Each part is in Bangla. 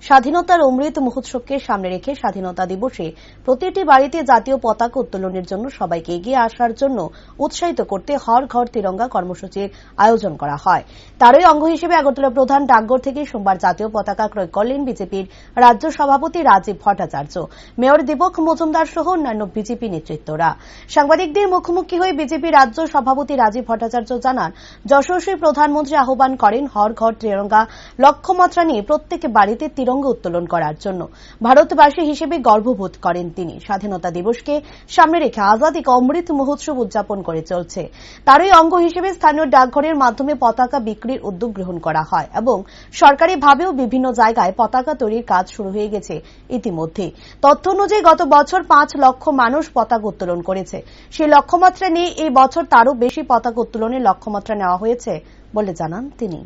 স্বাধীনতার অমৃত মহোৎসবকে সামনে রেখে স্বাধীনতা দিবসে প্রতিটি বাড়িতে জাতীয় পতাকা উত্তোলনের জন্য সবাইকে এগিয়ে আসার জন্য উৎসাহিত করতে হর ঘর তিরঙ্গা কর্মসূচির আয়োজন করা হয়। তারই অঙ্গ হিসেবে আগরতলা প্রধান ডাকঘর থেকে সোমবার জাতীয় পতাকা ক্রয় করলেন বিজেপির রাজ্য সভাপতি রাজীব ভট্টাচার্য, মেয়র দীপক মজুমদার সহ অন্যান্য বিজেপি নেতৃত্বরা। সাংবাদিকদের মুখোমুখি হয়ে বিজেপি রাজ্য সভাপতি রাজীব ভট্টাচার্য জানান, যশস্বী প্রধানমন্ত্রী আহ্বান করেন হর ঘর তিরঙ্গা লক্ষ্যমাত্রা নিয়ে প্রত্যেক বাড়িতে তিরঙ্গা উত্তোলন করার জন্য। ভারতবাসী হিসেবে গর্ববোধ করেন তিনি। স্বাধীনতা দিবসকে সামনে রেখে আজাদী কা অমৃত মহোৎসব উদযাপন করে চলছে। তারই অঙ্গ হিসেবে স্থানীয় ডাকঘরের মাধ্যমে পতাকা বিক্রির উদ্যোগ গ্রহণ করা হয় এবং সরকারিভাবেও বিভিন্ন জায়গায় পতাকা তৈরির কাজ শুরু হয়ে গেছে ইতিমধ্যে। তথ্য অনুযায়ী গত বছর 5 লক্ষ মানুষ পতাকা উত্তোলন করেছে। সেই লক্ষ্যমাত্রা নিয়ে এই বছর তারও বেশি পতাকা উত্তোলনের লক্ষ্যমাত্রা নেওয়া হয়েছে বলে জানান তিনি।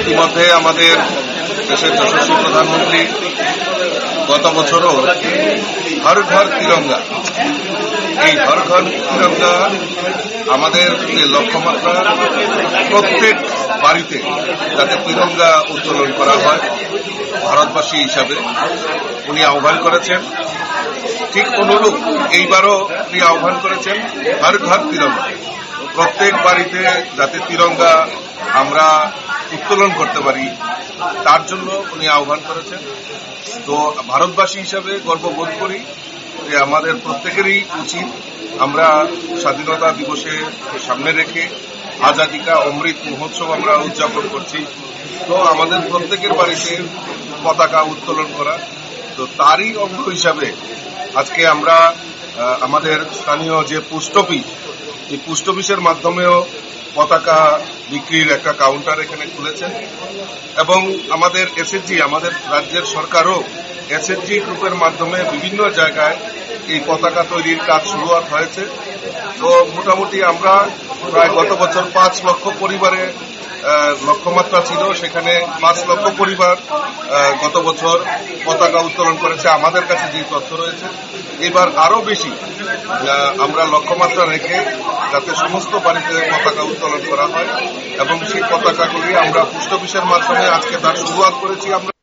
ইতিমধ্যে আমাদের দেশের যশস্বী প্রধানমন্ত্রী গত বছরও হর ঘর তিরঙ্গা, এই হর ঘর তিরঙ্গা আমাদের যে লক্ষ্যমাত্রা, প্রত্যেক বাড়িতে যাতে তিরঙ্গা উত্তোলন করা হয় ভারতবাসী হিসাবে উনি আহ্বান করেছেন। ঠিক অনুরূপ এইবারও উনি আহ্বান করেছেন হর ঘর তিরঙ্গা, প্রত্যেক বাড়িতে যাতে তিরঙ্গা আমরা উত্তোলন করতে পারি তার জন্য উনি আহ্বান করেছেন। তো ভারতবাসী হিসাবে গর্ববোধ করি যে আমাদের প্রত্যেকেরই উচিত আমরা স্বাধীনতা দিবসে সামনে রেখে আজাদী কা অমৃত মহোৎসব আমরা উদযাপন করছি। তো আমাদের প্রত্যেকের বাড়িতে পতাকা উত্তোলন করা, তো তারই অঙ্গ হিসাবে আজকে আমরা আমাদের স্থানীয় যে পোস্ট অফিস, এই পোস্ট অফিসের মাধ্যমেও পতাকা বিক্রির একটা কাউন্টার এখানে খুলেছেন এবং আমাদের এসএসজি, আমাদের রাজ্যের সরকারও এসএসজি গ্রুপের মাধ্যমে বিভিন্ন জায়গায় এই পতাকা তৈরির কাজ শুরু হয়েছে। তো মোটামুটি আমরা প্রায় গত বছর 5 লক্ষ পরিবারে লক্ষ্যমাত্রা ছিল, সেখানে 5 লক্ষ পরিবার গত বছর পতাকা উত্তোলন করেছে আমাদের কাছে যে তথ্য রয়েছে। এবার আরো বেশি আমরা লক্ষ্যমাত্রা রেখে যাতে সমস্ত বাড়িতে পতাকা উত্তোলন করা হয় এবং সেই পতাকাগুলি আমরা পোস্ট অফিসের মাধ্যমে আজকে তার শুরুয়াত করেছি আমরা।